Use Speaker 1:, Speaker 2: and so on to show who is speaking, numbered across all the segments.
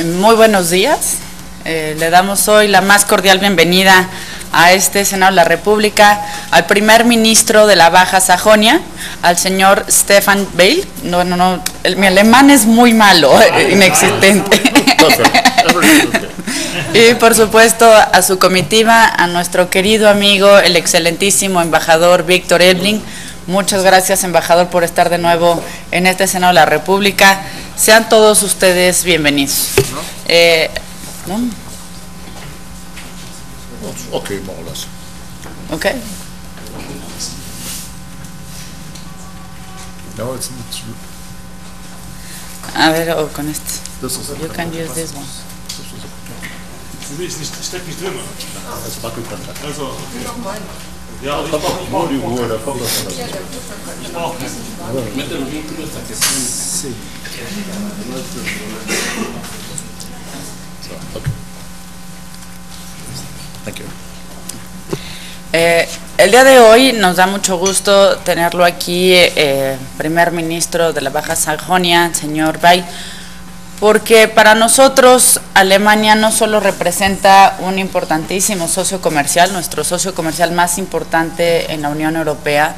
Speaker 1: Muy buenos días. Le damos hoy la más cordial bienvenida a este Senado de la República al primer ministro de la Baja Sajonia, al señor Stefan Weil. Mi alemán es muy malo, inexistente. Y por supuesto a su comitiva, a nuestro querido amigo, el excelentísimo embajador Viktor Ebling. Muchas gracias, embajador, por estar de nuevo en este Senado de la República. Sean todos ustedes bienvenidos. ¿No?
Speaker 2: Okay, more or less.
Speaker 1: Okay.
Speaker 2: No, it's
Speaker 1: A ver, o con este.
Speaker 2: You
Speaker 1: can use this one.
Speaker 3: Steckt nicht drin.
Speaker 2: Das wackelt dann.
Speaker 3: Also, okay. Ja,
Speaker 2: Da kommt auch nur die Ruhe, da kommt das dann.
Speaker 3: ich brauche keinen.
Speaker 2: Sí. So, okay. Thank you.
Speaker 1: El día de hoy nos da mucho gusto tenerlo aquí, primer ministro de la Baja Sajonia, señor Weil, porque para nosotros Alemania no solo representa un importantísimo socio comercial, nuestro socio comercial más importante en la Unión Europea,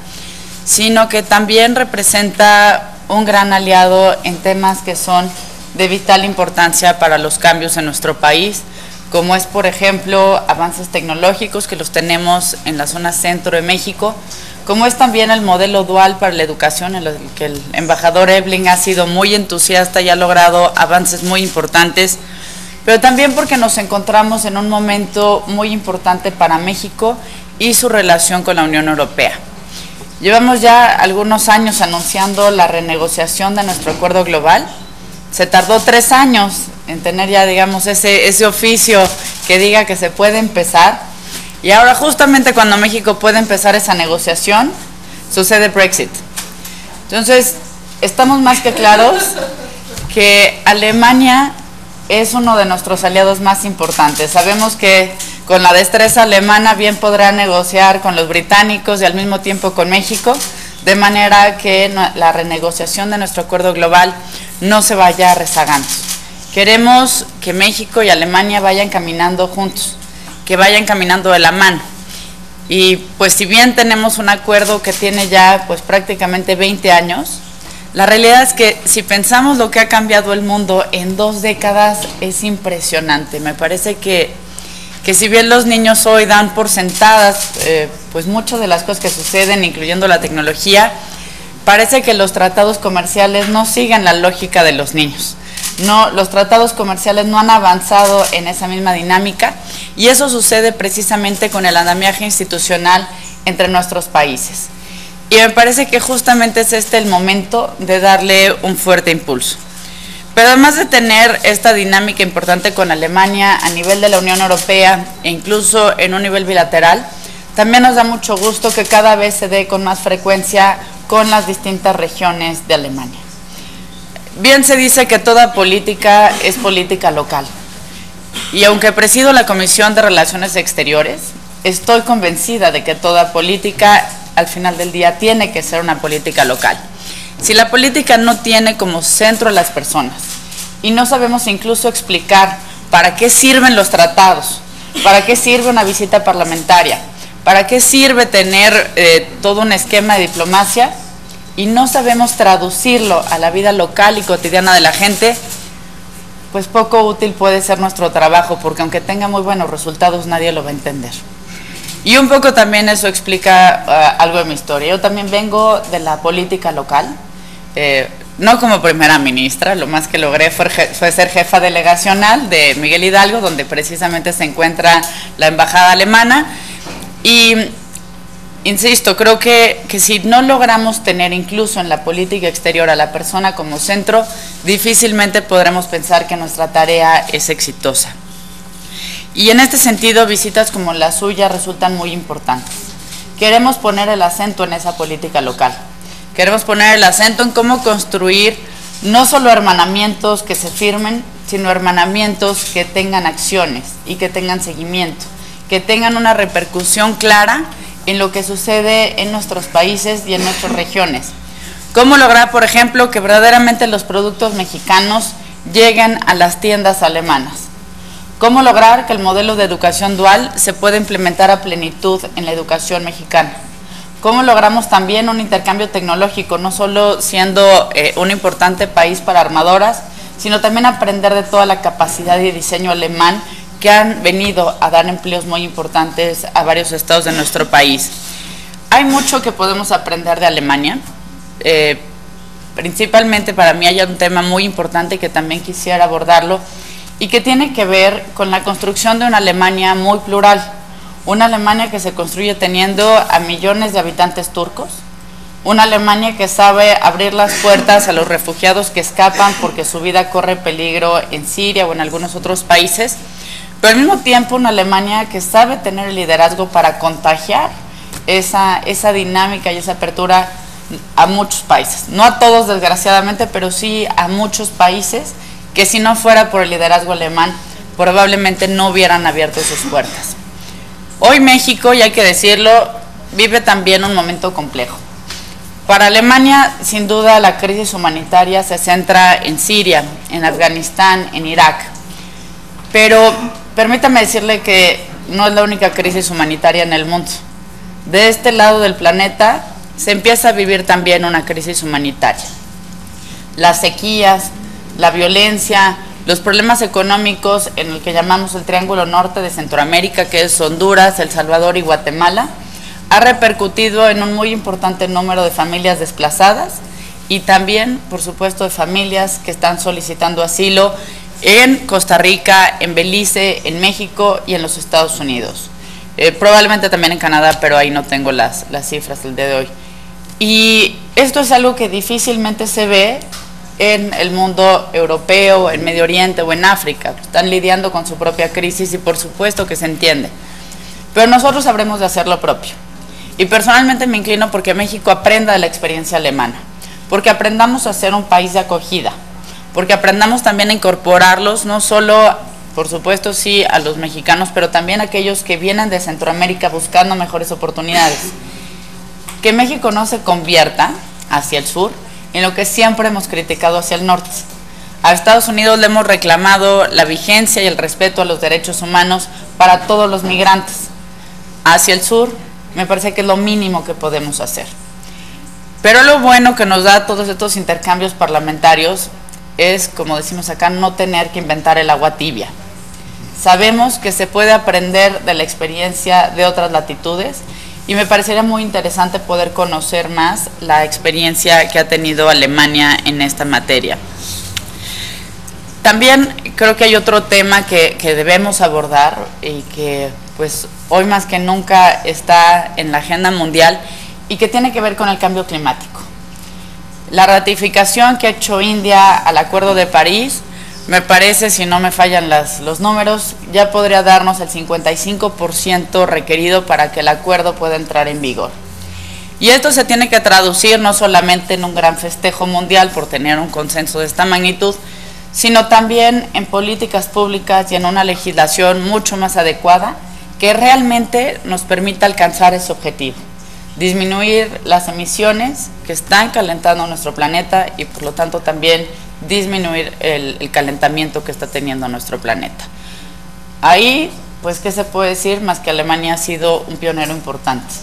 Speaker 1: sino que también representa un gran aliado en temas que son de vital importancia para los cambios en nuestro país, como es, por ejemplo, avances tecnológicos que los tenemos en la zona centro de México, como es también el modelo dual para la educación, en el que el embajador Ebling ha sido muy entusiasta y ha logrado avances muy importantes, pero también porque nos encontramos en un momento muy importante para México y su relación con la Unión Europea. Llevamos ya algunos años anunciando la renegociación de nuestro acuerdo global. Se tardó 3 años en tener ya, digamos, ese oficio que diga que se puede empezar. Y ahora, justamente cuando México puede empezar esa negociación, sucede Brexit. Entonces, estamos más que claros que Alemania es uno de nuestros aliados más importantes. Sabemos que con la destreza alemana bien podrá negociar con los británicos y al mismo tiempo con México, de manera que la renegociación de nuestro acuerdo global no se vaya rezagando. Queremos que México y Alemania vayan caminando juntos, que vayan caminando de la mano. Y pues si bien tenemos un acuerdo que tiene ya pues prácticamente 20 años, la realidad es que si pensamos lo que ha cambiado el mundo en 2 décadas es impresionante. Me parece que si bien los niños hoy dan por sentadas pues muchas de las cosas que suceden, incluyendo la tecnología, parece que los tratados comerciales no siguen la lógica de los niños. No, los tratados comerciales no han avanzado en esa misma dinámica y eso sucede precisamente con el andamiaje institucional entre nuestros países. Y me parece que justamente es este el momento de darle un fuerte impulso. Pero además de tener esta dinámica importante con Alemania a nivel de la Unión Europea e incluso en un nivel bilateral, también nos da mucho gusto que cada vez se dé con más frecuencia con las distintas regiones de Alemania. Bien se dice que toda política es política local. Y aunque presido la Comisión de Relaciones Exteriores, estoy convencida de que toda política, al final del día, tiene que ser una política local. Si la política no tiene como centro a las personas y no sabemos incluso explicar para qué sirven los tratados, para qué sirve una visita parlamentaria, para qué sirve tener todo un esquema de diplomacia, y no sabemos traducirlo a la vida local y cotidiana de la gente, pues poco útil puede ser nuestro trabajo, porque aunque tenga muy buenos resultados, nadie lo va a entender. Y un poco también eso explica algo de mi historia. Yo también vengo de la política local, no como primera ministra, lo más que logré fue ser jefa delegacional de Miguel Hidalgo, donde precisamente se encuentra la embajada alemana, y insisto, creo que si no logramos tener incluso en la política exterior a la persona como centro, difícilmente podremos pensar que nuestra tarea es exitosa. Y en este sentido, visitas como la suya resultan muy importantes. Queremos poner el acento en esa política local. Queremos poner el acento en cómo construir no solo hermanamientos que se firmen, sino hermanamientos que tengan acciones y que tengan seguimiento, que tengan una repercusión clara en lo que sucede en nuestros países y en nuestras regiones. ¿Cómo lograr, por ejemplo, que verdaderamente los productos mexicanos lleguen a las tiendas alemanas. ¿Cómo lograr que el modelo de educación dual se pueda implementar a plenitud en la educación mexicana? ¿Cómo logramos también un intercambio tecnológico, no solo siendo un importante país para armadoras, sino también aprender de toda la capacidad y diseño alemán que han venido a dar empleos muy importantes a varios estados de nuestro país? Hay mucho que podemos aprender de Alemania. Principalmente para mí hay un tema muy importante que también quisiera abordarlo y que tiene que ver con la construcción de una Alemania muy plural. Una Alemania que se construye teniendo a millones de habitantes turcos, una Alemania que sabe abrir las puertas a los refugiados que escapan porque su vida corre peligro en Siria o en algunos otros países, pero al mismo tiempo una Alemania que sabe tener el liderazgo para contagiar esa dinámica y esa apertura a muchos países. No a todos, desgraciadamente, pero sí a muchos países que si no fuera por el liderazgo alemán, probablemente no hubieran abierto sus puertas. Hoy México, y hay que decirlo, vive también un momento complejo. Para Alemania, sin duda, la crisis humanitaria se centra en Siria, en Afganistán, en Irak. Pero permítame decirle que no es la única crisis humanitaria en el mundo. De este lado del planeta se empieza a vivir también una crisis humanitaria. Las sequías, la violencia, los problemas económicos en el que llamamos el Triángulo Norte de Centroamérica, que es Honduras, El Salvador y Guatemala, ha repercutido en un muy importante número de familias desplazadas y también, por supuesto, de familias que están solicitando asilo en Costa Rica, en Belice, en México y en los Estados Unidos. Probablemente también en Canadá, pero ahí no tengo las cifras del día de hoy. Y esto es algo que difícilmente se ve en el mundo europeo, en Medio Oriente o en África. Están lidiando con su propia crisis y por supuesto que se entiende. Pero nosotros sabremos de hacer lo propio. Y personalmente me inclino porque México aprenda de la experiencia alemana, porque aprendamos a ser un país de acogida, porque aprendamos también a incorporarlos, no solo, por supuesto, sí, a los mexicanos, pero también a aquellos que vienen de Centroamérica buscando mejores oportunidades. Que México no se convierta hacia el sur en lo que siempre hemos criticado hacia el norte. A Estados Unidos le hemos reclamado la vigencia y el respeto a los derechos humanos para todos los migrantes. Hacia el sur me parece que es lo mínimo que podemos hacer. Pero lo bueno que nos da todos estos intercambios parlamentarios es, como decimos acá, no tener que inventar el agua tibia. Sabemos que se puede aprender de la experiencia de otras latitudes y me parecería muy interesante poder conocer más la experiencia que ha tenido Alemania en esta materia. También creo que hay otro tema que debemos abordar y que pues hoy más que nunca está en la agenda mundial y que tiene que ver con el cambio climático. La ratificación que ha hecho India al Acuerdo de París, me parece, si no me fallan los números, ya podría darnos el 55% requerido para que el acuerdo pueda entrar en vigor. Y esto se tiene que traducir no solamente en un gran festejo mundial por tener un consenso de esta magnitud, sino también en políticas públicas y en una legislación mucho más adecuada que realmente nos permita alcanzar ese objetivo. Disminuir las emisiones que están calentando nuestro planeta y por lo tanto también disminuir el calentamiento que está teniendo nuestro planeta. Ahí, pues, ¿qué se puede decir? Más que Alemania ha sido un pionero importante.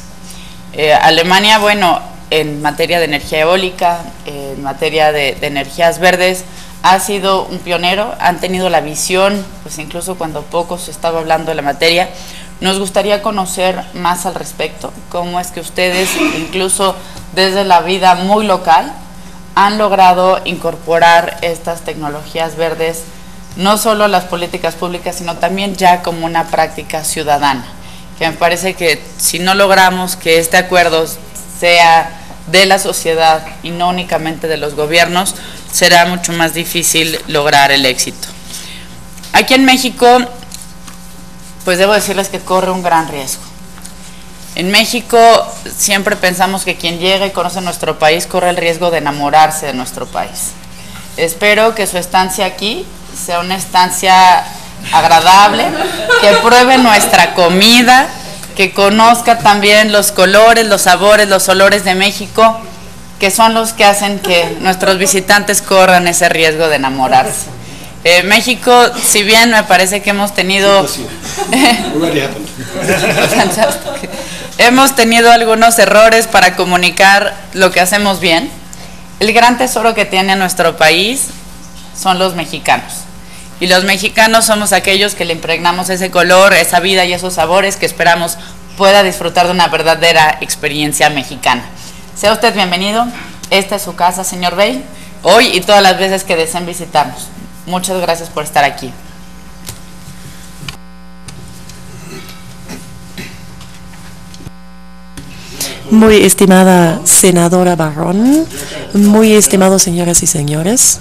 Speaker 1: Alemania, bueno, en materia de energía eólica, en materia de energías verdes, ha sido un pionero, han tenido la visión, pues incluso cuando poco se estaba hablando de la materia. Nos gustaría conocer más al respecto, cómo es que ustedes, incluso desde la vida muy local, han logrado incorporar estas tecnologías verdes, no solo a las políticas públicas, sino también ya como una práctica ciudadana, que me parece que si no logramos que este acuerdo sea de la sociedad y no únicamente de los gobiernos, será mucho más difícil lograr el éxito. Aquí en México, pues debo decirles que corre un gran riesgo. En México siempre pensamos que quien llega y conoce nuestro país corre el riesgo de enamorarse de nuestro país. Espero que su estancia aquí sea una estancia agradable, que pruebe nuestra comida, que conozca también los colores, los sabores, los olores de México, que son los que hacen que nuestros visitantes corran ese riesgo de enamorarse. México, si bien me parece que hemos tenido hemos tenido algunos errores para comunicar lo que hacemos bien, el gran tesoro que tiene nuestro país son los mexicanos. Y los mexicanos somos aquellos que le impregnamos ese color, esa vida y esos sabores que esperamos pueda disfrutar de una verdadera experiencia mexicana. Sea usted bienvenido. Esta es su casa, señor Bey, hoy y todas las veces que deseen visitarnos. Muchas gracias por estar aquí.
Speaker 4: Muy estimada senadora Barrón, muy estimados señoras y señores,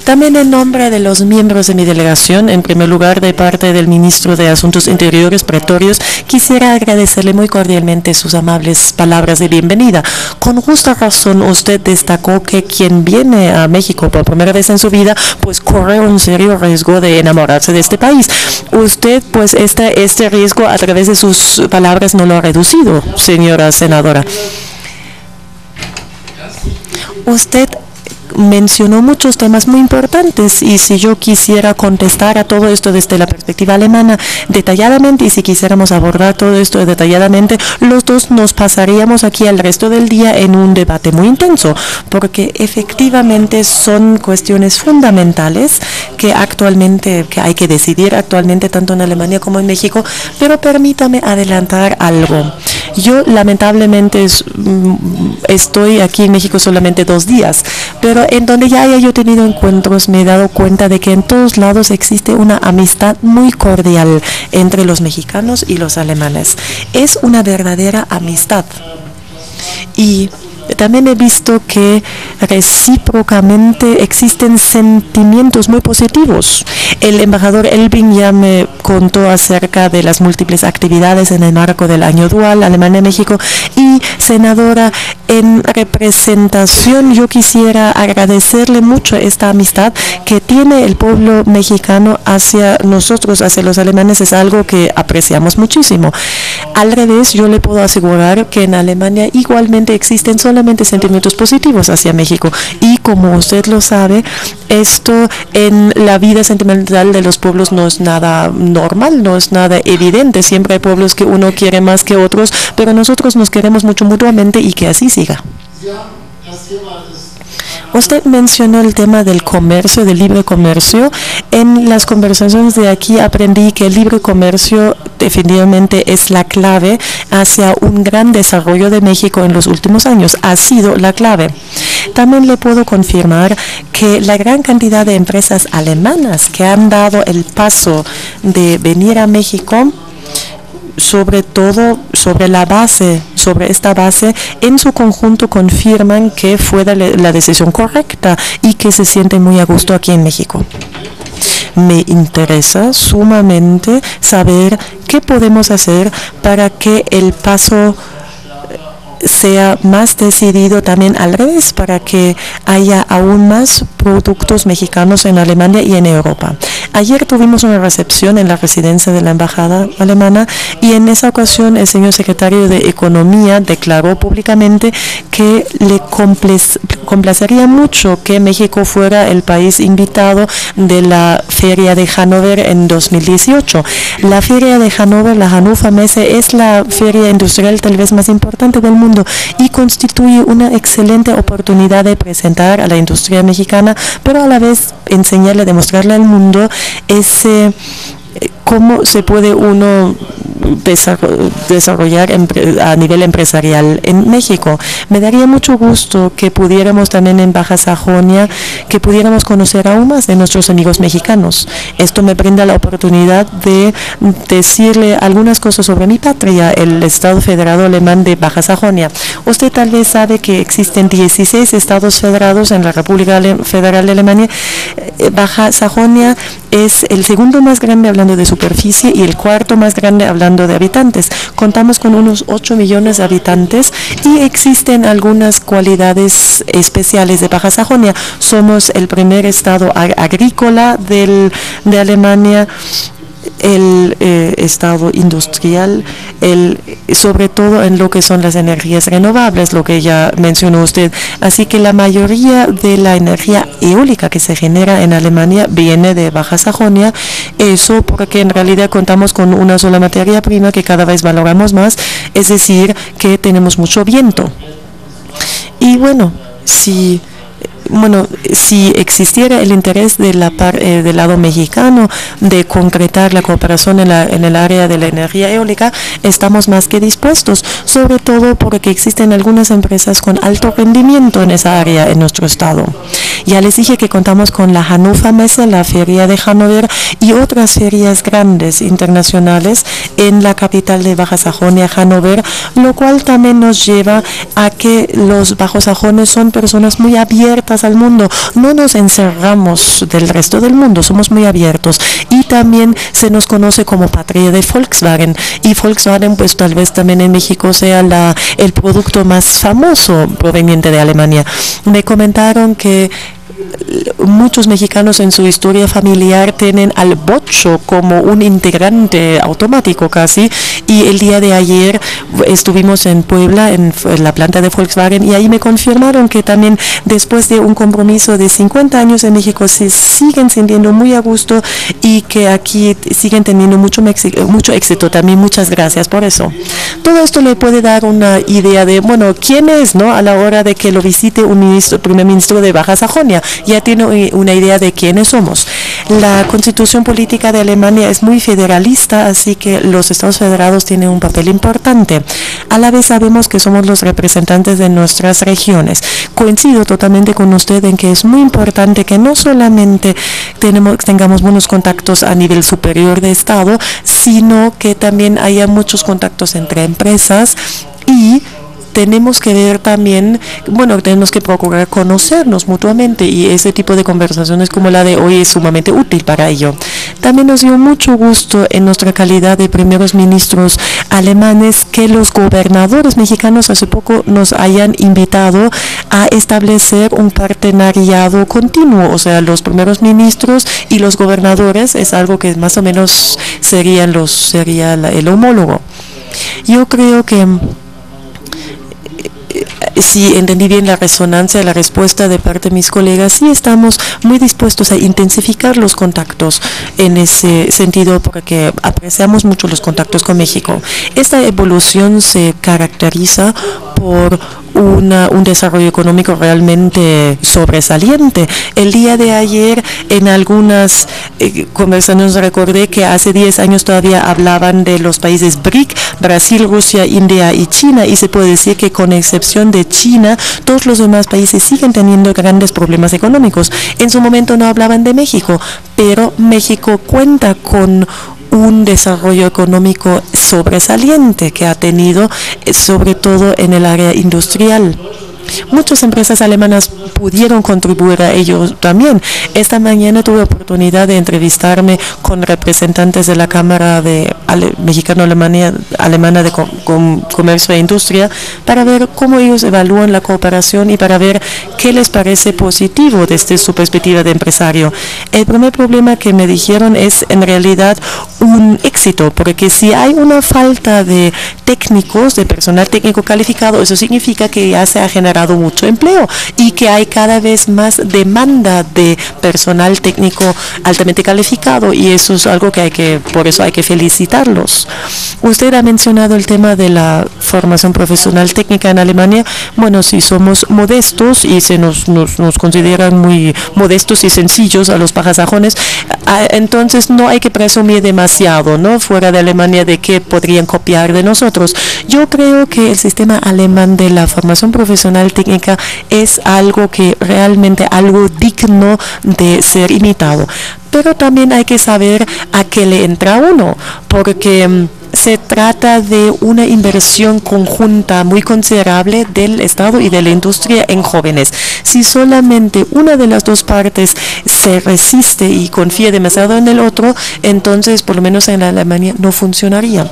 Speaker 4: también en nombre de los miembros de mi delegación, en primer lugar de parte del ministro de Asuntos Interiores, Pretorius, quisiera agradecerle muy cordialmente sus amables palabras de bienvenida. Con justa razón usted destacó que quien viene a México por primera vez en su vida, pues corre un serio riesgo de enamorarse de este país. Usted, pues este riesgo a través de sus palabras no lo ha reducido, señora senadora. Usted mencionó muchos temas muy importantes y si yo quisiera contestar a todo esto desde la perspectiva alemana detalladamente y si quisiéramos abordar todo esto detalladamente, los dos nos pasaríamos aquí el resto del día en un debate muy intenso, porque efectivamente son cuestiones fundamentales que hay que decidir actualmente tanto en Alemania como en México, pero permítame adelantar algo. Yo lamentablemente estoy aquí en México solamente 2 días, pero en donde ya haya yo tenido encuentros me he dado cuenta de que en todos lados existe una amistad muy cordial entre los mexicanos y los alemanes. Es una verdadera amistad. Y también he visto que recíprocamente existen sentimientos muy positivos. El embajador Elbing ya me contó acerca de las múltiples actividades en el marco del año dual Alemania-México y senadora, en representación yo quisiera agradecerle mucho esta amistad que tiene el pueblo mexicano hacia nosotros, hacia los alemanes, es algo que apreciamos muchísimo. Al revés, yo le puedo asegurar que en Alemania igualmente existen solamente sentimientos positivos hacia México y como usted lo sabe, esto en la vida sentimental de los pueblos no es nada normal, no es nada evidente. Siempre hay pueblos que uno quiere más que otros, pero nosotros nos queremos mucho mutuamente y que así siga. Usted mencionó el tema del comercio, del libre comercio. En las conversaciones de aquí aprendí que el libre comercio definitivamente es la clave hacia un gran desarrollo de México en los últimos años. Ha sido la clave. También le puedo confirmar que la gran cantidad de empresas alemanas que han dado el paso de venir a México, sobre todo sobre esta base, en su conjunto confirman que fue la decisión correcta y que se sienten muy a gusto aquí en México. Me interesa sumamente saber qué podemos hacer para que el paso sea más decidido también al revés, para que haya aún más productos mexicanos en Alemania y en Europa. Ayer tuvimos una recepción en la residencia de la embajada alemana y en esa ocasión el señor secretario de Economía declaró públicamente que le complacería mucho que México fuera el país invitado de la Feria de Hannover en 2018. La Feria de Hannover, la Hannover Messe, es la feria industrial tal vez más importante del mundo y constituye una excelente oportunidad de presentar a la industria mexicana, pero a la vez enseñarle, demostrarle al mundo cómo se puede uno desarrollar a nivel empresarial en México. Me daría mucho gusto que pudiéramos también en Baja Sajonia, que pudiéramos conocer aún más de nuestros amigos mexicanos. Esto me brinda la oportunidad de decirle algunas cosas sobre mi patria, el Estado Federado Alemán de Baja Sajonia. Usted tal vez sabe que existen 16 estados federados en la República Federal de Alemania. Baja Sajonia es el segundo más grande hablando de superficie y el cuarto más grande hablando de habitantes. Contamos con unos 8 millones de habitantes y existen algunas cualidades especiales de Baja Sajonia. Somos el primer estado agrícola de Alemania el estado industrial, sobre todo en lo que son las energías renovables, lo que ya mencionó usted. Así que la mayoría de la energía eólica que se genera en Alemania viene de Baja Sajonia. Eso porque en realidad contamos con una sola materia prima que cada vez valoramos más, es decir, que tenemos mucho viento. Y bueno, si existiera el interés de del lado mexicano de concretar la cooperación en el área de la energía eólica, estamos más que dispuestos, sobre todo porque existen algunas empresas con alto rendimiento en esa área en nuestro estado. Ya les dije que contamos con la Hannover Messe, la feria de Hannover y otras ferias grandes internacionales en la capital de Baja Sajonia, Hannover, lo cual también nos lleva a que los bajosajones son personas muy abiertas al mundo. No nos encerramos del resto del mundo, somos muy abiertos. Y también se nos conoce como patria de Volkswagen. Y Volkswagen, pues tal vez también en México sea el producto más famoso proveniente de Alemania. Me comentaron que muchos mexicanos en su historia familiar tienen al bocho como un integrante automático casi, y el día de ayer estuvimos en Puebla en la planta de Volkswagen y ahí me confirmaron que también después de un compromiso de 50 años en México se siguen sintiendo muy a gusto y que aquí siguen teniendo mucho éxito también. Muchas gracias por eso. Todo esto le puede dar una idea de, bueno, quién es, ¿no? A la hora de que lo visite un primer ministro de Baja Sajonia. Ya tiene una idea de quiénes somos. La constitución política de Alemania es muy federalista, así que los estados federados tienen un papel importante. A la vez sabemos que somos los representantes de nuestras regiones. Coincido totalmente con usted en que es muy importante que no solamente tengamos buenos contactos a nivel superior de estado, sino que también haya muchos contactos entre empresas y tenemos que ver también, tenemos que procurar conocernos mutuamente y ese tipo de conversaciones como la de hoy es sumamente útil para ello. También nos dio mucho gusto en nuestra calidad de primeros ministros alemanes que los gobernadores mexicanos hace poco nos hayan invitado a establecer un partenariado continuo, o sea, los primeros ministros y los gobernadores es algo que más o menos sería el homólogo. Yo creo que si entendí bien la resonancia, la respuesta de parte de mis colegas, sí estamos muy dispuestos a intensificar los contactos en ese sentido porque apreciamos mucho los contactos con México. Esta evolución se caracteriza por un desarrollo económico realmente sobresaliente. El día de ayer en algunas conversaciones recordé que hace 10 años todavía hablaban de los países BRIC, Brasil, Rusia, India y China, y se puede decir que con excepción de China, todos los demás países siguen teniendo grandes problemas económicos. En su momento no hablaban de México, pero México cuenta con un desarrollo económico sobresaliente que ha tenido, sobre todo en el área industrial. Muchas empresas alemanas pudieron contribuir a ello también. Esta mañana tuve oportunidad de entrevistarme con representantes de la Cámara Mexicano-Alemana de Comercio e Industria para ver cómo ellos evalúan la cooperación y para ver qué les parece positivo desde su perspectiva de empresario. El primer problema que me dijeron es en realidad un éxito, porque si hay una falta de técnicos, de personal técnico calificado, eso significa que ya se ha generado mucho empleo y que hay cada vez más demanda de personal técnico altamente calificado, y eso es algo por eso hay que felicitarlos. Usted ha mencionado el tema de la formación profesional técnica en Alemania. Bueno, si somos modestos y se nos consideran muy modestos y sencillos a los bajasajones, entonces no hay que presumir demasiado, ¿no? Fuera de Alemania de que podrían copiar de nosotros. Yo creo que el sistema alemán de la formación profesional técnica es algo que realmente algo digno de ser imitado. Pero también hay que saber a qué le entra uno, porque se trata de una inversión conjunta muy considerable del Estado y de la industria en jóvenes. Si solamente una de las dos partes se resiste y confía demasiado en el otro, entonces por lo menos en Alemania no funcionaría.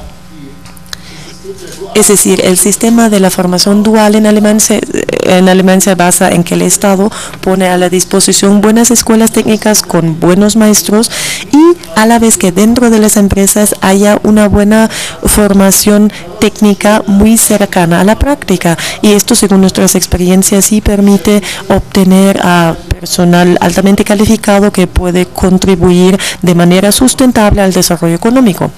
Speaker 4: Es decir, el sistema de la formación dual en Alemania se basa en que el Estado pone a la disposición buenas escuelas técnicas con buenos maestros y a la vez que dentro de las empresas haya una buena formación técnica muy cercana a la práctica. Y esto, según nuestras experiencias, sí permite obtener a personal altamente calificado que puede contribuir de manera sustentable al desarrollo económico.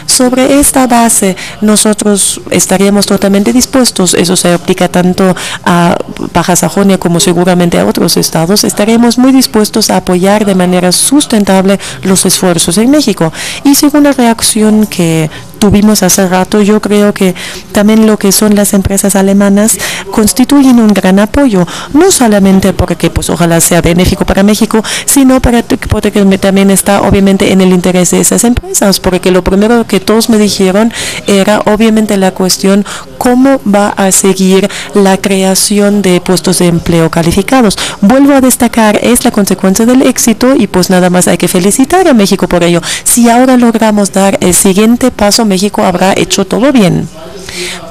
Speaker 4: Sobre esta base, nosotros estaríamos totalmente dispuestos, eso se aplica tanto a Baja Sajonia como seguramente a otros estados, estaremos muy dispuestos a apoyar de manera sustentable los esfuerzos en México. Y según la reacción que tuvimos hace rato, yo creo que también lo que son las empresas alemanas constituyen un gran apoyo, no solamente porque pues ojalá sea benéfico para México, sino porque también está obviamente en el interés de esas empresas, porque lo primero que todos me dijeron era obviamente la cuestión cómo va a seguir la creación de puestos de empleo calificados. Vuelvo a destacar, es la consecuencia del éxito y pues nada más hay que felicitar a México por ello. Si ahora logramos dar el siguiente paso, México habrá hecho todo bien.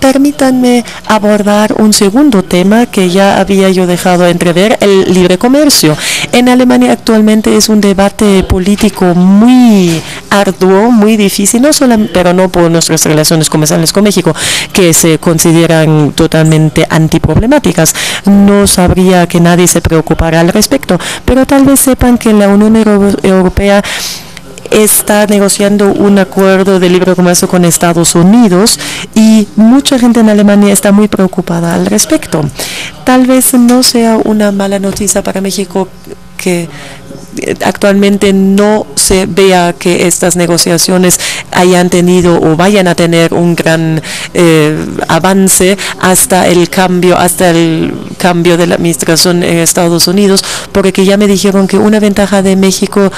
Speaker 4: Permítanme abordar un segundo tema que ya había yo dejado entrever, el libre comercio. En Alemania actualmente es un debate político muy arduo, muy difícil, pero no por nuestras relaciones comerciales con México, que se consideran totalmente antiproblemáticas. No sabría que nadie se preocupara al respecto, pero tal vez sepan que la Unión Europea está negociando un acuerdo de libre comercio con Estados Unidos y mucha gente en Alemania está muy preocupada al respecto. Tal vez no sea una mala noticia para México que actualmente no se vea que estas negociaciones hayan tenido o vayan a tener un gran avance hasta el cambio de la administración en Estados Unidos, porque ya me dijeron que una ventaja de México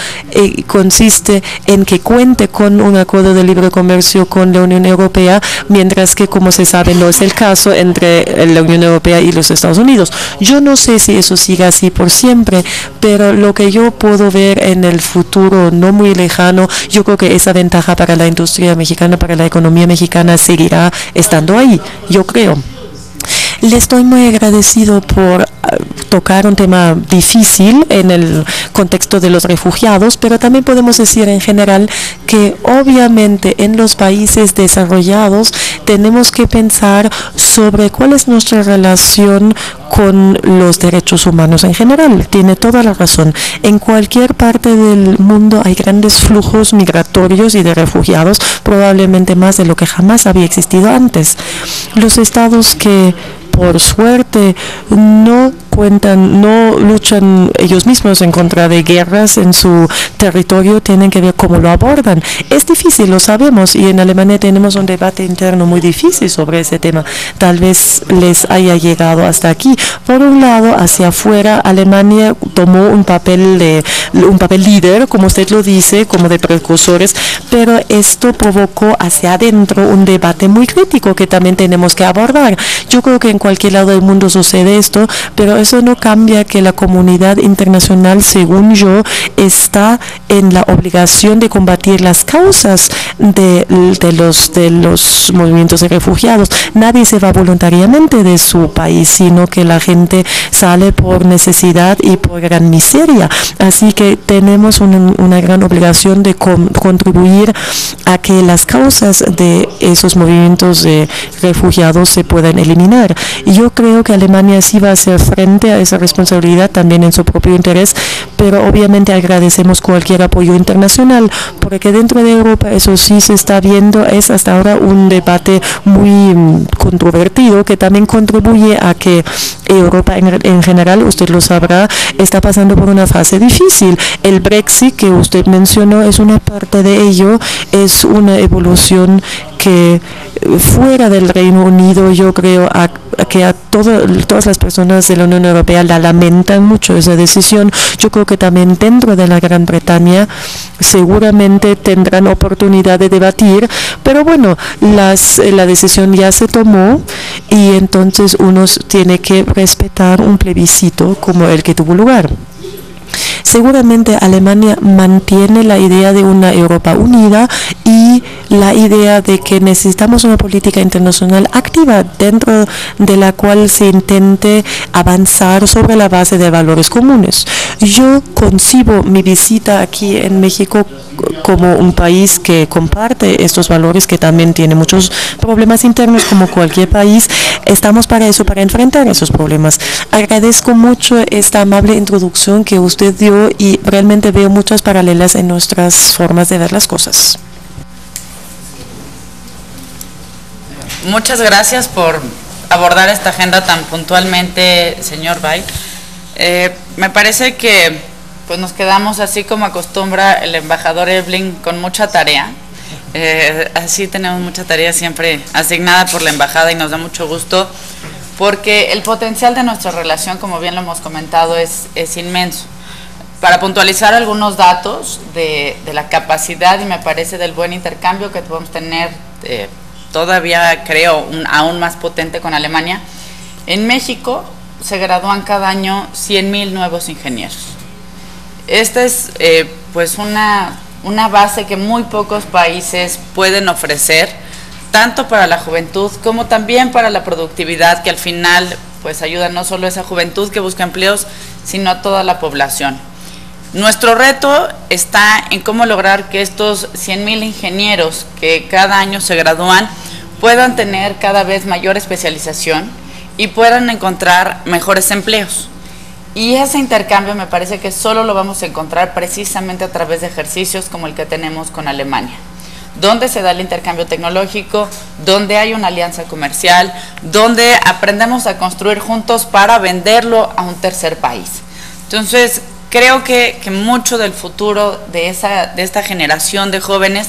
Speaker 4: consiste en que cuente con un acuerdo de libre comercio con la Unión Europea, mientras que, como se sabe, no es el caso entre la Unión Europea y los Estados Unidos. Yo no sé si eso siga así por siempre, pero lo que yo puedo ver en el futuro no muy lejano, yo creo que esa ventaja para la industria mexicana, para la economía mexicana, seguirá estando ahí, yo creo. Le estoy muy agradecido por tocar un tema difícil en el contexto de los refugiados, pero también podemos decir en general que obviamente en los países desarrollados tenemos que pensar sobre cuál es nuestra relación con los derechos humanos en general. Tiene toda la razón. En cualquier parte del mundo hay grandes flujos migratorios y de refugiados, probablemente más de lo que jamás había existido antes. Los estados que por suerte no luchan ellos mismos en contra de guerras en su territorio, tienen que ver cómo lo abordan. Es difícil, lo sabemos, y en Alemania tenemos un debate interno muy difícil sobre ese tema. Tal vez les haya llegado hasta aquí. Por un lado, hacia afuera, Alemania tomó un papel líder, como usted lo dice, como de precursores, pero esto provocó hacia adentro un debate muy crítico que también tenemos que abordar. Yo creo que en cualquier lado del mundo sucede esto, pero eso no cambia que la comunidad internacional, según yo, está en la obligación de combatir las causas de los movimientos de refugiados. Nadie se va voluntariamente de su país, sino que la gente sale por necesidad y por gran miseria. Así que tenemos una gran obligación de contribuir a que las causas de esos movimientos de refugiados se puedan eliminar. Y yo creo que Alemania sí va a hacer frente a esa responsabilidad también en su propio interés, pero obviamente agradecemos cualquier apoyo internacional, porque dentro de Europa eso sí se está viendo, es hasta ahora un debate muy controvertido que también contribuye a que Europa en general, usted lo sabrá, está pasando por una fase difícil. El Brexit que usted mencionó es una parte de ello, es una evolución que fuera del Reino Unido, yo creo que a todas las personas de la Unión Europea la lamentan mucho esa decisión. Yo creo que también dentro de la Gran Bretaña seguramente tendrán oportunidad de debatir, pero bueno, la decisión ya se tomó y entonces uno tiene que respetar un plebiscito como el que tuvo lugar. seguramente Alemania mantiene la idea de una Europa unida y la idea de que necesitamos una política internacional activa dentro de la cual se intente avanzar sobre la base de valores comunes. Yo concibo mi visita aquí en México como un país que comparte estos valores, que también tiene muchos problemas internos como cualquier país. Estamos para eso, para enfrentar esos problemas. Agradezco mucho esta amable introducción que usted dio y realmente veo muchas paralelas en nuestras formas de ver las cosas.
Speaker 1: Muchas gracias por abordar esta agenda tan puntualmente, señor Bay. Me parece que pues nos quedamos así como acostumbra el embajador Evelyn con mucha tarea. Así tenemos mucha tarea siempre asignada por la embajada y nos da mucho gusto porque el potencial de nuestra relación, como bien lo hemos comentado, es inmenso. Para puntualizar algunos datos de la capacidad y me parece del buen intercambio que podemos tener, todavía creo aún más potente con Alemania, en México se gradúan cada año 100,000 nuevos ingenieros. Esta es pues una base que muy pocos países pueden ofrecer, tanto para la juventud como también para la productividad, que al final pues ayuda no solo a esa juventud que busca empleos, sino a toda la población. Nuestro reto está en cómo lograr que estos 100,000 ingenieros que cada año se gradúan puedan tener cada vez mayor especialización y puedan encontrar mejores empleos. Y ese intercambio me parece que solo lo vamos a encontrar precisamente a través de ejercicios como el que tenemos con Alemania, donde se da el intercambio tecnológico, donde hay una alianza comercial, donde aprendemos a construir juntos para venderlo a un tercer país. Entonces, creo que mucho del futuro de esta generación de jóvenes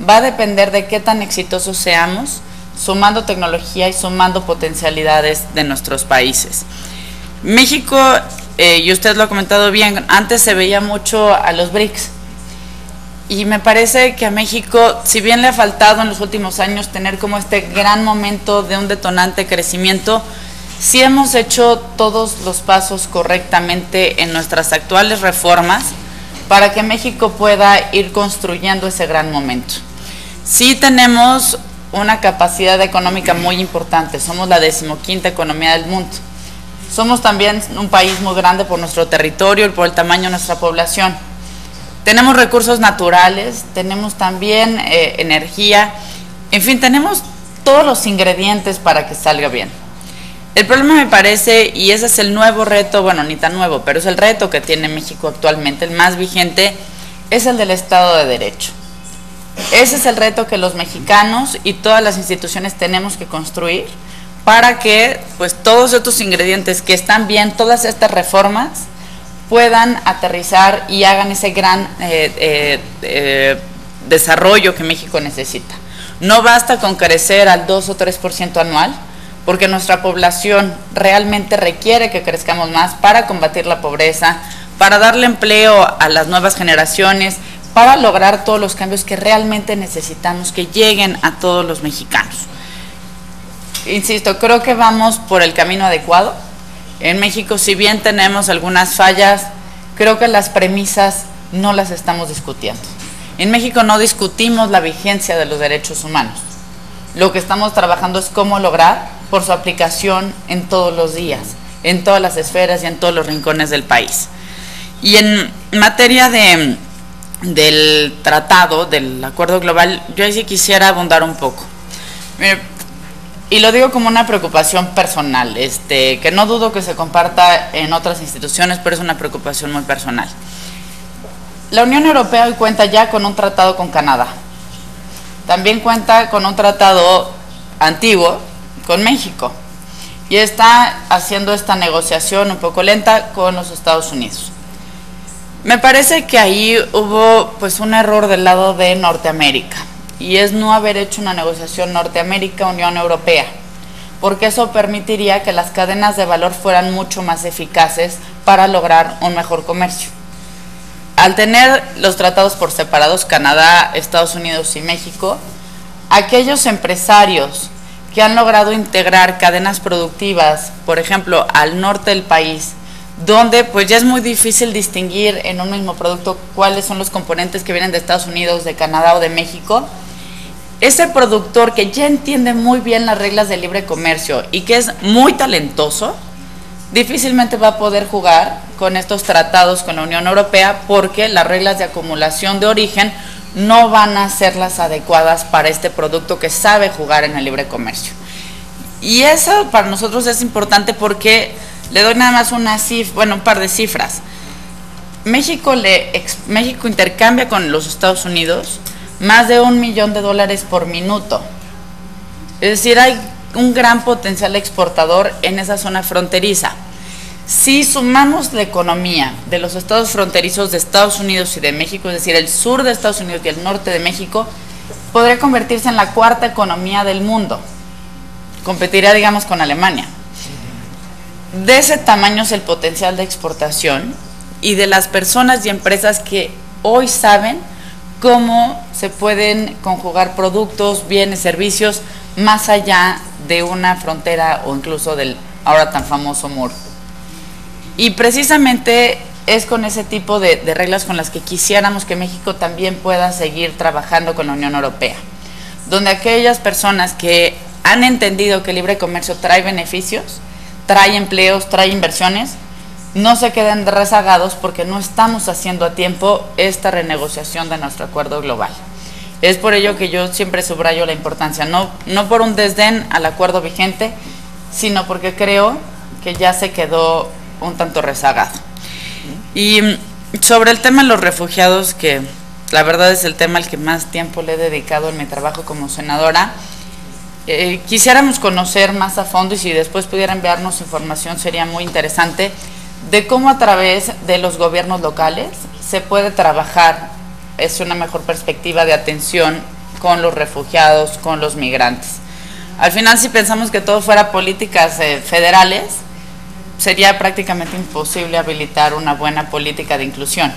Speaker 1: va a depender de qué tan exitosos seamos, sumando tecnología y sumando potencialidades de nuestros países. México, y usted lo ha comentado bien, antes se veía mucho a los BRICS, y me parece que a México, si bien le ha faltado en los últimos años tener como este gran momento de un detonante crecimiento, sí hemos hecho todos los pasos correctamente en nuestras actuales reformas para que México pueda ir construyendo ese gran momento. Sí tenemos una capacidad económica muy importante, somos la 15ª economía del mundo. Somos también un país muy grande por nuestro territorio y por el tamaño de nuestra población. Tenemos recursos naturales, tenemos también energía, en fin, tenemos todos los ingredientes para que salga bien. El problema me parece, y ese es el nuevo reto, bueno, ni tan nuevo, pero es el reto que tiene México actualmente, el más vigente, es el del Estado de Derecho. Ese es el reto que los mexicanos y todas las instituciones tenemos que construir para que pues todos estos ingredientes que están bien, todas estas reformas, puedan aterrizar y hagan ese gran desarrollo que México necesita. No basta con crecer al 2 o 3% anual, porque nuestra población realmente requiere que crezcamos más para combatir la pobreza, para darle empleo a las nuevas generaciones, para lograr todos los cambios que realmente necesitamos que lleguen a todos los mexicanos. Insisto, creo que vamos por el camino adecuado. En México, si bien tenemos algunas fallas, creo que las premisas no las estamos discutiendo. En México no discutimos la vigencia de los derechos humanos. Lo que estamos trabajando es cómo lograr por su aplicación en todos los días, en todas las esferas y en todos los rincones del país. Y en materia del tratado, del acuerdo global, yo ahí sí quisiera abundar un poco. Y lo digo como una preocupación personal, que no dudo que se comparta en otras instituciones, pero es una preocupación muy personal. La Unión Europea hoy cuenta ya con un tratado con Canadá. También cuenta con un tratado antiguo con México. Y está haciendo esta negociación un poco lenta con los Estados Unidos. Me parece que ahí hubo pues un error del lado de Norteamérica. Y es no haber hecho una negociación Norteamérica-Unión Europea, porque eso permitiría que las cadenas de valor fueran mucho más eficaces para lograr un mejor comercio. Al tener los tratados por separados, Canadá, Estados Unidos y México, aquellos empresarios que han logrado integrar cadenas productivas, por ejemplo, al norte del país, donde pues ya es muy difícil distinguir en un mismo producto cuáles son los componentes que vienen de Estados Unidos, de Canadá o de México. Ese productor que ya entiende muy bien las reglas de libre comercio y que es muy talentoso, difícilmente va a poder jugar con estos tratados con la Unión Europea porque las reglas de acumulación de origen no van a ser las adecuadas para este producto que sabe jugar en el libre comercio. Y eso para nosotros es importante porque le doy nada más un par de cifras. México intercambia con los Estados Unidos más de $1 millón por minuto. Es decir, hay un gran potencial exportador en esa zona fronteriza. Si sumamos la economía de los estados fronterizos de Estados Unidos y de México, es decir, el sur de Estados Unidos y el norte de México, podría convertirse en la cuarta economía del mundo. Competiría, digamos, con Alemania. De ese tamaño es el potencial de exportación y de las personas y empresas que hoy saben cómo se pueden conjugar productos, bienes, servicios más allá de una frontera o incluso del ahora tan famoso muro. Y precisamente es con ese tipo de reglas con las que quisiéramos que México también pueda seguir trabajando con la Unión Europea, donde aquellas personas que han entendido que el libre comercio trae beneficios, trae empleos, trae inversiones, no se queden rezagados porque no estamos haciendo a tiempo esta renegociación de nuestro acuerdo global. Es por ello que yo siempre subrayo la importancia, no por un desdén al acuerdo vigente, sino porque creo que ya se quedó un tanto rezagado. Y sobre el tema de los refugiados, que la verdad es el tema al que más tiempo le he dedicado en mi trabajo como senadora, quisiéramos conocer más a fondo y si después pudiera enviarnos información sería muy interesante de cómo a través de los gobiernos locales se puede trabajar una mejor perspectiva de atención con los refugiados, con los migrantes. Al final, si pensamos que todo fuera políticas federales, sería prácticamente imposible habilitar una buena política de inclusión.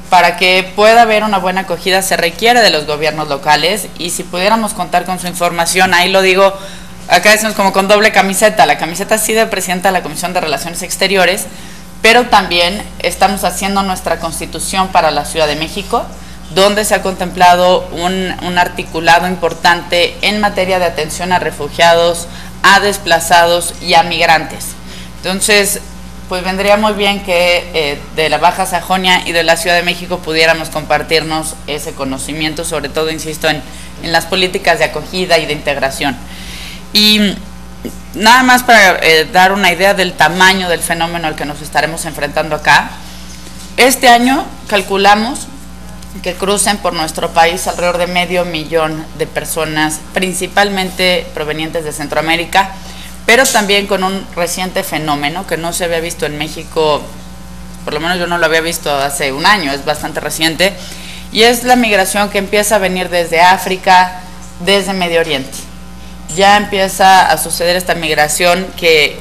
Speaker 1: Para que pueda haber una buena acogida se requiere de los gobiernos locales y si pudiéramos contar con su información, ahí lo digo, acá decimos como con doble camiseta, la camiseta sí de presidenta de la Comisión de Relaciones Exteriores, pero también estamos haciendo nuestra Constitución para la Ciudad de México, donde se ha contemplado un articulado importante en materia de atención a refugiados, a desplazados y a migrantes. Entonces, pues vendría muy bien que de la Baja Sajonia y de la Ciudad de México pudiéramos compartirnos ese conocimiento, sobre todo, insisto, en las políticas de acogida y de integración. Y nada más para dar una idea del tamaño del fenómeno al que nos estaremos enfrentando acá, este año calculamos que crucen por nuestro país alrededor de 500,000 de personas, principalmente provenientes de Centroamérica, pero también con un reciente fenómeno que no se había visto en México, por lo menos yo no lo había visto hace un año, es bastante reciente, y es la migración que empieza a venir desde África, desde Medio Oriente. Ya empieza a suceder esta migración que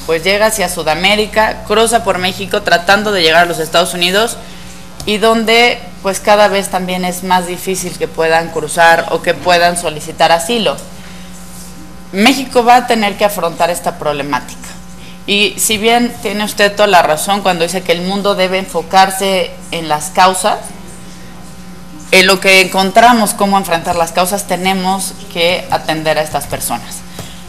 Speaker 1: pues llega hacia Sudamérica, cruza por México tratando de llegar a los Estados Unidos y donde pues cada vez también es más difícil que puedan cruzar o que puedan solicitar asilo. México va a tener que afrontar esta problemática. Y si bien tiene usted toda la razón cuando dice que el mundo debe enfocarse en las causas, en lo que encontramos cómo enfrentar las causas, tenemos que atender a estas personas.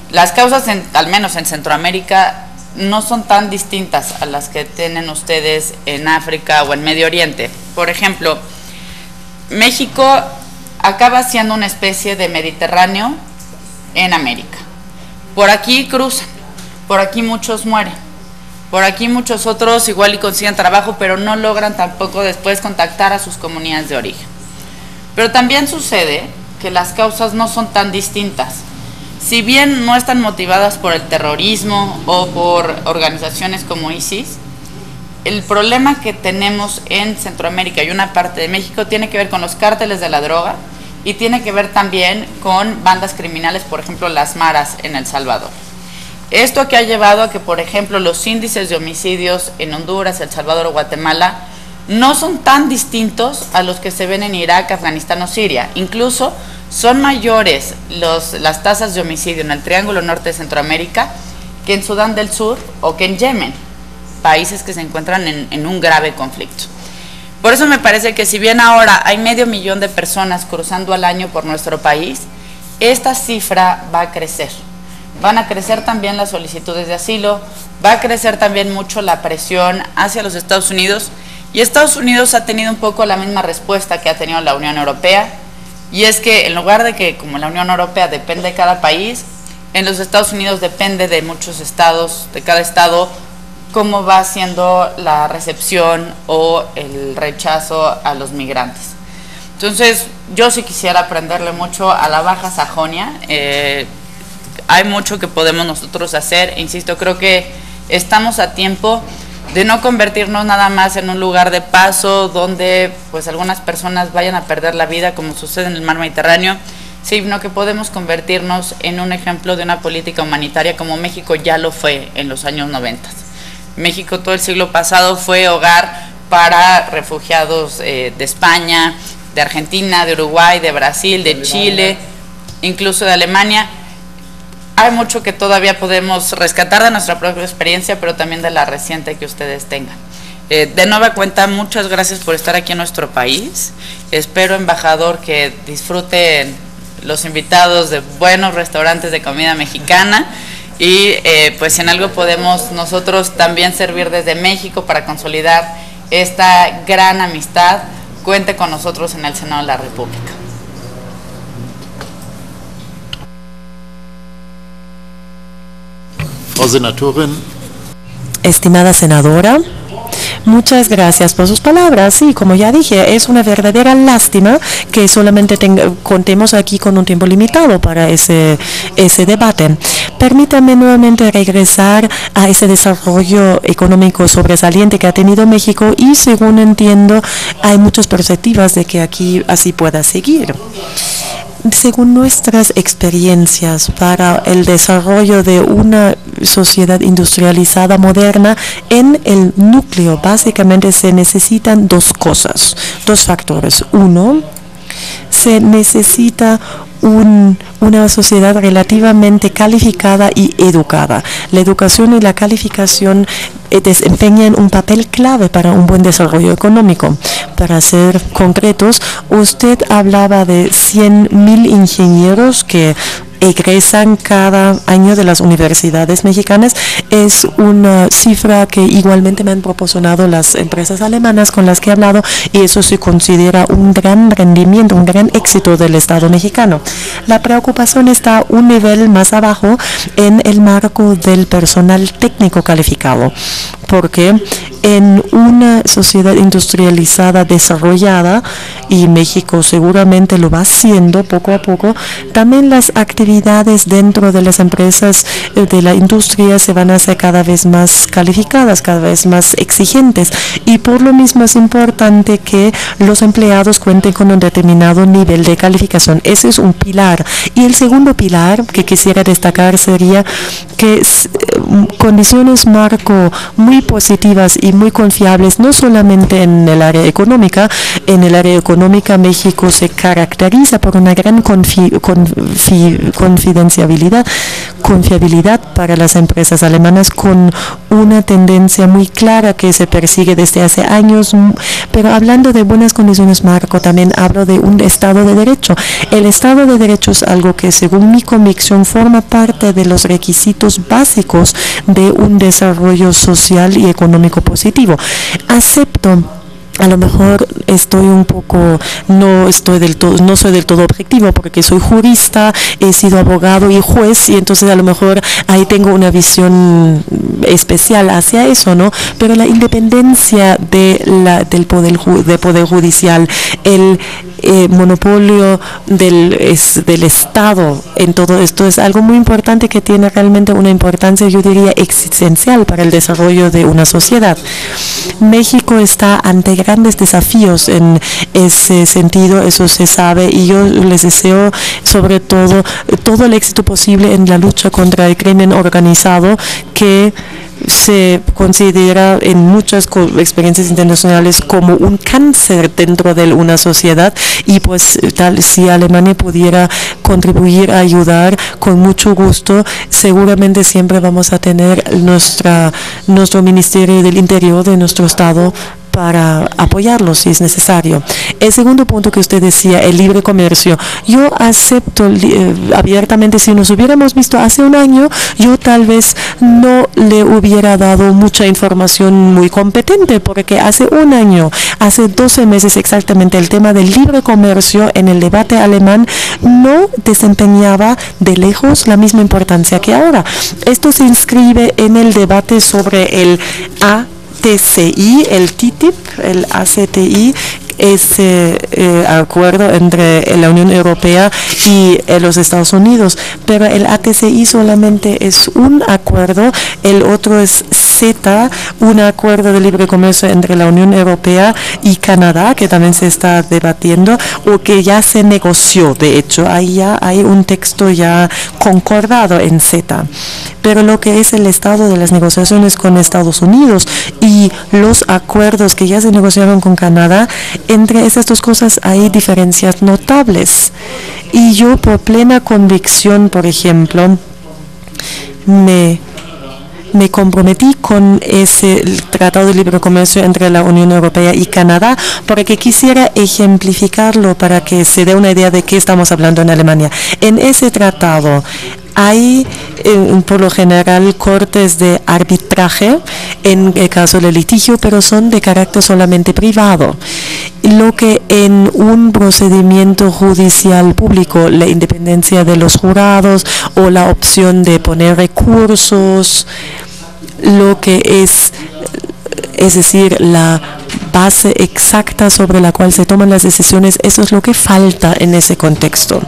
Speaker 1: Las causas, al menos en Centroamérica, no son tan distintas a las que tienen ustedes en África o en Medio Oriente. Por ejemplo, México acaba siendo una especie de Mediterráneo en América. Por aquí cruzan, por aquí muchos mueren, por aquí muchos otros igual y consiguen trabajo, pero no logran tampoco después contactar a sus comunidades de origen. Pero también sucede que las causas no son tan distintas. Si bien no están motivadas por el terrorismo o por organizaciones como ISIS, el problema que tenemos en Centroamérica y una parte de México tiene que ver con los cárteles de la droga y tiene que ver también con bandas criminales, por ejemplo, las maras en El Salvador. Esto que ha llevado a que, por ejemplo, los índices de homicidios en Honduras, El Salvador o Guatemala no son tan distintos a los que se ven en Irak, Afganistán o Siria. Incluso son mayores las tasas de homicidio en el Triángulo Norte de Centroamérica que en Sudán del Sur o que en Yemen. países que se encuentran en un grave conflicto. Por eso me parece que si bien ahora hay 500,000 de personas cruzando al año por nuestro país, esta cifra va a crecer. Van a crecer también las solicitudes de asilo, va a crecer también mucho la presión hacia los Estados Unidos, y Estados Unidos ha tenido un poco la misma respuesta que ha tenido la Unión Europea, y es que en lugar de que como la Unión Europea depende de cada país, en los Estados Unidos depende de muchos estados, de cada estado, cómo va siendo la recepción o el rechazo a los migrantes. Entonces, yo sí quisiera aprenderle mucho a la Baja Sajonia. Hay mucho que podemos nosotros hacer, insisto, creo que estamos a tiempo de no convertirnos nada más en un lugar de paso donde pues algunas personas vayan a perder la vida como sucede en el mar Mediterráneo, sino que podemos convertirnos en un ejemplo de una política humanitaria como México ya lo fue en los años 90. México todo el siglo pasado fue hogar para refugiados de España, de Argentina, de Uruguay, de Brasil, de Chile, incluso de Alemania. Hay mucho que todavía podemos rescatar de nuestra propia experiencia, pero también de la reciente que ustedes tengan. De nueva cuenta, muchas gracias por estar aquí en nuestro país. Espero, embajador, que disfruten los invitados de buenos restaurantes de comida mexicana y pues si en algo podemos nosotros también servir desde México para consolidar esta gran amistad, cuente con nosotros en el Senado de la República.
Speaker 2: Frau Senatorin.
Speaker 4: Estimada senadora, muchas gracias por sus palabras. Sí, como ya dije, es una verdadera lástima que solamente contemos aquí con un tiempo limitado para ese debate. Permítame nuevamente regresar a ese desarrollo económico sobresaliente que ha tenido México y, según entiendo, hay muchas perspectivas de que aquí así pueda seguir. Según nuestras experiencias para el desarrollo de una sociedad industrializada moderna, en el núcleo básicamente se necesitan dos cosas, dos factores. Uno, se necesita una sociedad relativamente calificada y educada. La educación y la calificación desempeñan un papel clave para un buen desarrollo económico. Para ser concretos, usted hablaba de 100,000 ingenieros que egresan cada año de las universidades mexicanas. Es una cifra que igualmente me han proporcionado las empresas alemanas con las que he hablado, y eso se considera un gran rendimiento, un gran éxito del Estado mexicano. La preocupación está un nivel más abajo en el marco del personal técnico calificado, porque en una sociedad industrializada desarrollada, y México seguramente lo va haciendo poco a poco, también las actividades dentro de las empresas de la industria se van a hacer cada vez más calificadas, cada vez más exigentes, y por lo mismo es importante que los empleados cuenten con un determinado nivel de calificación. Ese es un pilar. Y el segundo pilar que quisiera destacar sería que condiciones marco muy positivas y muy confiables, no solamente en el área económica. En el área económica México se caracteriza por una gran confiabilidad para las empresas alemanas, con una tendencia muy clara que se persigue desde hace años. Pero hablando de buenas condiciones marco, también hablo de un Estado de Derecho. El Estado de Derecho es algo que, según mi convicción, forma parte de los requisitos básicos de un desarrollo social y económico positivo. Acepto, a lo mejor estoy un poco, no soy del todo objetivo, porque soy jurista, he sido abogado y juez, y entonces a lo mejor ahí tengo una visión especial hacia eso, ¿no? Pero la independencia del poder judicial, el monopolio del Estado en todo esto es algo muy importante, que tiene realmente una importancia, yo diría, existencial para el desarrollo de una sociedad. México está ante grandes desafíos en ese sentido, eso se sabe, y yo les deseo sobre todo el éxito posible en la lucha contra el crimen organizado, que se considera en muchas experiencias internacionales como un cáncer dentro de una sociedad, y pues tal si Alemania pudiera contribuir a ayudar, con mucho gusto. Seguramente siempre vamos a tener nuestro Ministerio del Interior de nuestro Estado para apoyarlos si es necesario. El segundo punto que usted decía, el libre comercio, yo acepto abiertamente. Si nos hubiéramos visto hace un año, yo tal vez no le hubiera dado mucha información muy competente, porque hace un año, hace 12 meses exactamente, el tema del libre comercio en el debate alemán no desempeñaba de lejos la misma importancia que ahora. Esto se inscribe en el debate sobre el ATCI, el TTIP, el ACTI, ese acuerdo entre la Unión Europea y los Estados Unidos, pero el ATCI solamente es un acuerdo, el otro es CETA, un acuerdo de libre comercio entre la Unión Europea y Canadá, que también se está debatiendo o que ya se negoció. De hecho, ahí ya hay un texto ya concordado en CETA. Pero lo que es el estado de las negociaciones con Estados Unidos y los acuerdos que ya se negociaron con Canadá, entre esas dos cosas hay diferencias notables. Y yo, por plena convicción, por ejemplo, me comprometí con ese tratado de libre comercio entre la Unión Europea y Canadá, porque quisiera ejemplificarlo para que se dé una idea de qué estamos hablando en Alemania. En ese tratado hay, por lo general, cortes de arbitraje en el caso del litigio, pero son de carácter solamente privado. Lo que en un procedimiento judicial público, la independencia de los jurados o la opción de poner recursos, lo que es decir, la base exacta sobre la cual se toman las decisiones, eso es lo que falta en ese contexto.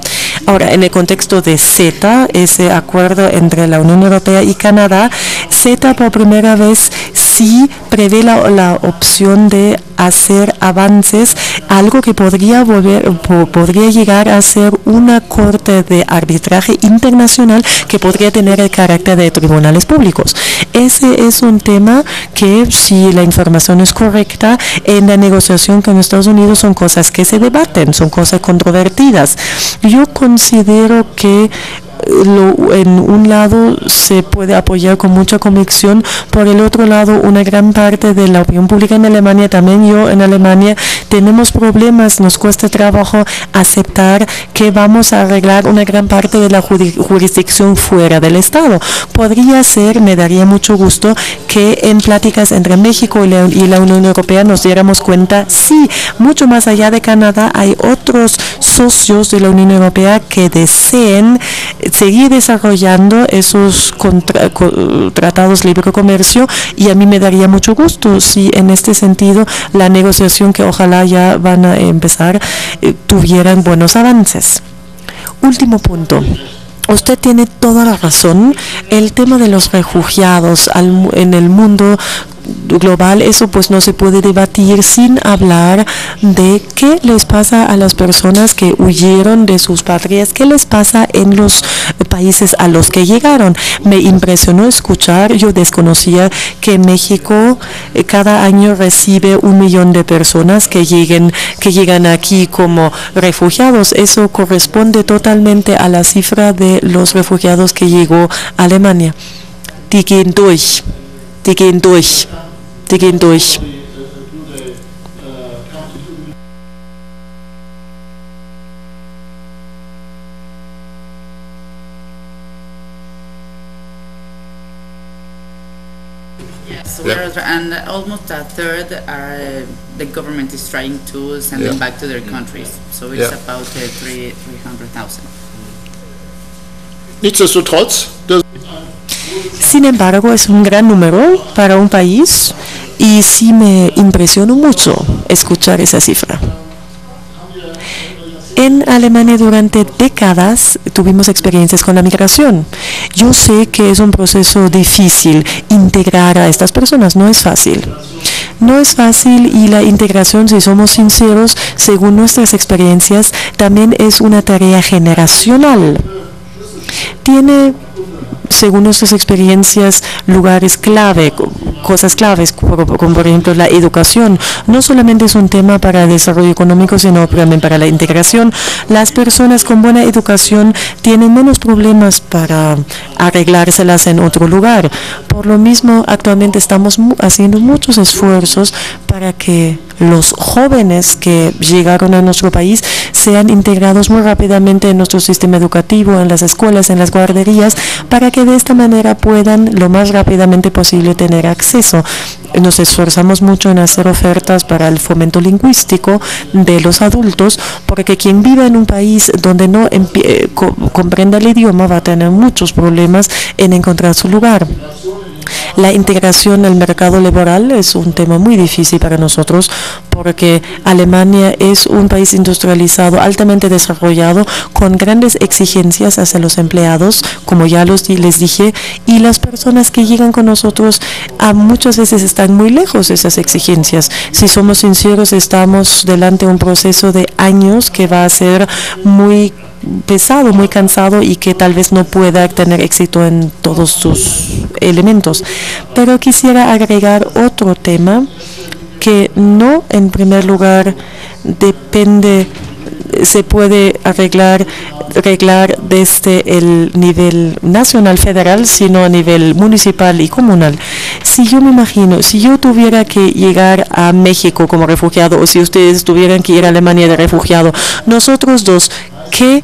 Speaker 4: Ahora, en el contexto de CETA, ese acuerdo entre la Unión Europea y Canadá, CETA por primera vez sí prevé la opción de hacer avances, algo que podría llegar a ser una corte de arbitraje internacional que podría tener el carácter de tribunales públicos. Ese es un tema que, si la información es correcta, en la negociación con Estados Unidos son cosas que se debaten, son cosas controvertidas. Yo considero que en un lado se puede apoyar con mucha convicción, por el otro lado una gran parte de la opinión pública en Alemania, también yo en Alemania, tenemos problemas, nos cuesta trabajo aceptar que vamos a arreglar una gran parte de la jurisdicción fuera del Estado. Podría ser, me daría mucho gusto que en pláticas entre México y la Unión Europea nos diéramos cuenta, sí, mucho más allá de Canadá hay otros socios de la Unión Europea que deseen seguir desarrollando esos tratados de libre comercio, y a mí me daría mucho gusto si en este sentido la negociación que ojalá ya van a empezar tuvieran buenos avances. Último punto. Usted tiene toda la razón. El tema de los refugiados en el mundo global, eso pues no se puede debatir sin hablar de qué les pasa a las personas que huyeron de sus patrias, qué les pasa en los países a los que llegaron. Me impresionó escuchar, yo desconocía que México cada año recibe 1 millón de personas que llegan aquí como refugiados. Eso corresponde totalmente a la cifra de los refugiados que llegó a Alemania. Die gehen durch. Die gehen durch. Die gehen durch.
Speaker 1: Yes, and almost a third are the government is trying to send them back to their countries. So it's about 300,000.
Speaker 2: Nichtsdestotrotz,
Speaker 4: Sin embargo, es un gran número para un país, y sí me impresionó mucho escuchar esa cifra. En Alemania durante décadas tuvimos experiencias con la migración. Yo sé que es un proceso difícil integrar a estas personas, no es fácil. No es fácil, y la integración, si somos sinceros, según nuestras experiencias, también es una tarea generacional. según nuestras experiencias, lugares clave, cosas claves, como por ejemplo la educación. No solamente es un tema para el desarrollo económico, sino también para la integración. Las personas con buena educación tienen menos problemas para arreglárselas en otro lugar. Por lo mismo, actualmente estamos haciendo muchos esfuerzos para que los jóvenes que llegaron a nuestro país sean integrados muy rápidamente en nuestro sistema educativo, en las escuelas, en las guarderías, para que de esta manera puedan lo más rápidamente posible tener acceso. Nos esforzamos mucho en hacer ofertas para el fomento lingüístico de los adultos, porque quien vive en un país donde no comprenda el idioma va a tener muchos problemas en encontrar su lugar. La integración al mercado laboral es un tema muy difícil para nosotros porque Alemania es un país industrializado, altamente desarrollado, con grandes exigencias hacia los empleados, como ya les dije, y las personas que llegan con nosotros muchas veces están muy lejos de esas exigencias. Si somos sinceros, estamos delante de un proceso de años que va a ser muy pesado, muy cansado y que tal vez no pueda tener éxito en todos sus elementos. Pero quisiera agregar otro tema que no en primer lugar se puede arreglar desde el nivel nacional federal, sino a nivel municipal y comunal. Si yo me imagino, si yo tuviera que llegar a México como refugiado, o si ustedes tuvieran que ir a Alemania de refugiado, nosotros dos, ¿qué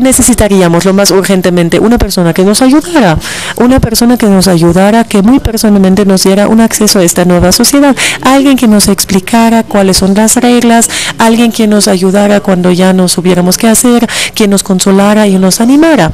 Speaker 4: necesitaríamos lo más urgentemente? Una persona que nos ayudara, que muy personalmente nos diera un acceso a esta nueva sociedad, alguien que nos explicara cuáles son las reglas, alguien que nos ayudara cuando ya no supiéramos qué hacer, que nos consolara y nos animara.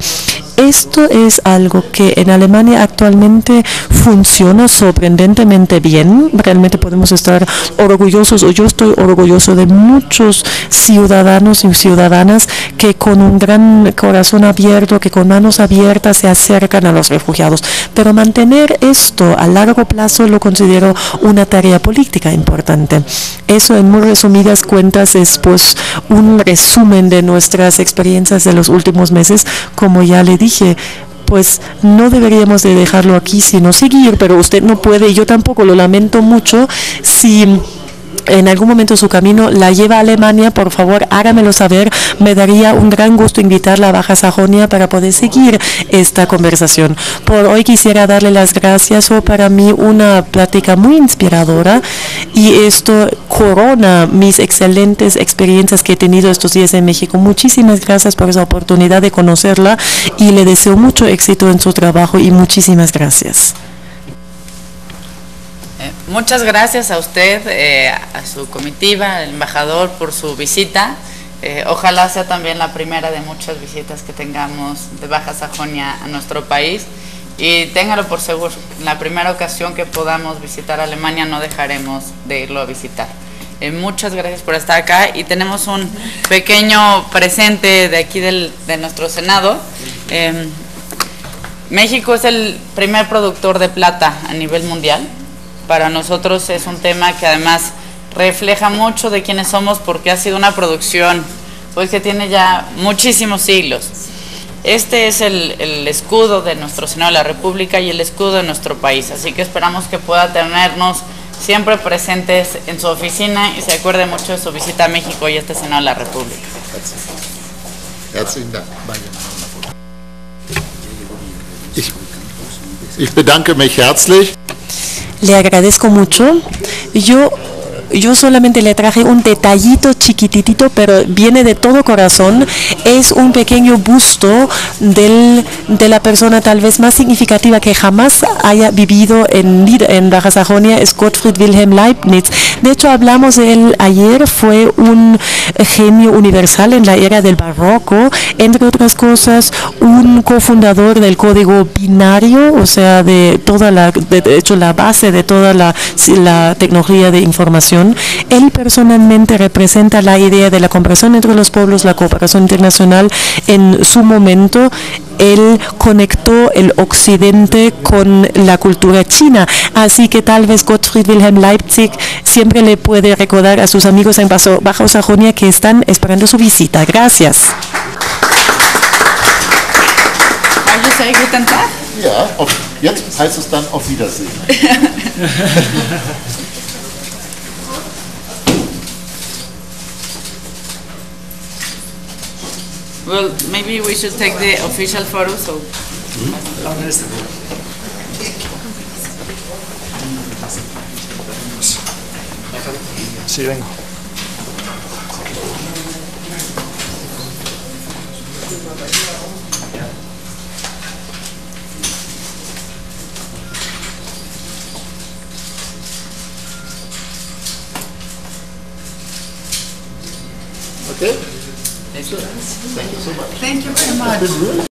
Speaker 4: Esto es algo que en Alemania actualmente funciona sorprendentemente bien. Realmente podemos estar orgullosos, o yo estoy orgulloso de muchos ciudadanos y ciudadanas que con un gran corazón abierto, que con manos abiertas se acercan a los refugiados. Pero mantener esto a largo plazo lo considero una tarea política importante. Eso, en muy resumidas cuentas, es pues un resumen de nuestras experiencias de los últimos meses. Como ya le dije, pues no deberíamos de dejarlo aquí, sino seguir, pero usted no puede, y yo tampoco, lo lamento mucho. Si en algún momento su camino la lleva a Alemania, por favor hágamelo saber. Me daría un gran gusto invitarla a Baja Sajonia para poder seguir esta conversación. Por hoy quisiera darle las gracias. Fue para mí una plática muy inspiradora y esto corona mis excelentes experiencias que he tenido estos días en México. Muchísimas gracias por esa oportunidad de conocerla y le deseo mucho éxito en su trabajo y muchísimas gracias.
Speaker 1: Muchas gracias a usted, a su comitiva, al embajador, por su visita. Ojalá sea también la primera de muchas visitas que tengamos de Baja Sajonia a nuestro país. Y téngalo por seguro, la primera ocasión que podamos visitar Alemania no dejaremos de irlo a visitar. Muchas gracias por estar acá y tenemos un pequeño presente de aquí de nuestro Senado. México es el primer productor de plata a nivel mundial. Para nosotros es un tema que además refleja mucho de quiénes somos porque ha sido una producción pues, que tiene ya muchísimos siglos. Este es el escudo de nuestro Senado de la República y el escudo de nuestro país, así que esperamos que pueda tenernos siempre presentes en su oficina y se acuerde mucho de su visita a México y este Senado de la República.
Speaker 2: Herzlichen Dank. Ich bedanke mich herzlich.
Speaker 4: Le agradezco mucho. Yo solamente le traje un detallito chiquititito, pero viene de todo corazón. Es un pequeño busto de la persona tal vez más significativa que jamás haya vivido en Baja Sajonia, es Gottfried Wilhelm Leibniz. De hecho, hablamos de él ayer, fue un genio universal en la era del barroco, entre otras cosas, un cofundador del código binario, o sea, de hecho la base de toda la tecnología de información. Él personalmente representa la idea de la comprensión entre los pueblos, la cooperación internacional. En su momento, él conectó el occidente con la cultura china, así que tal vez Gottfried Wilhelm Leibniz siempre le puede recordar a sus amigos en Baja Sajonia que están esperando su visita. Gracias.
Speaker 1: say guten Tag?
Speaker 2: Ja, jetzt heißt es dann auf Wiedersehen.
Speaker 1: Well, maybe we should take the official photo, so.
Speaker 5: Sí, vengo.
Speaker 2: Okay?
Speaker 1: Thank you very much.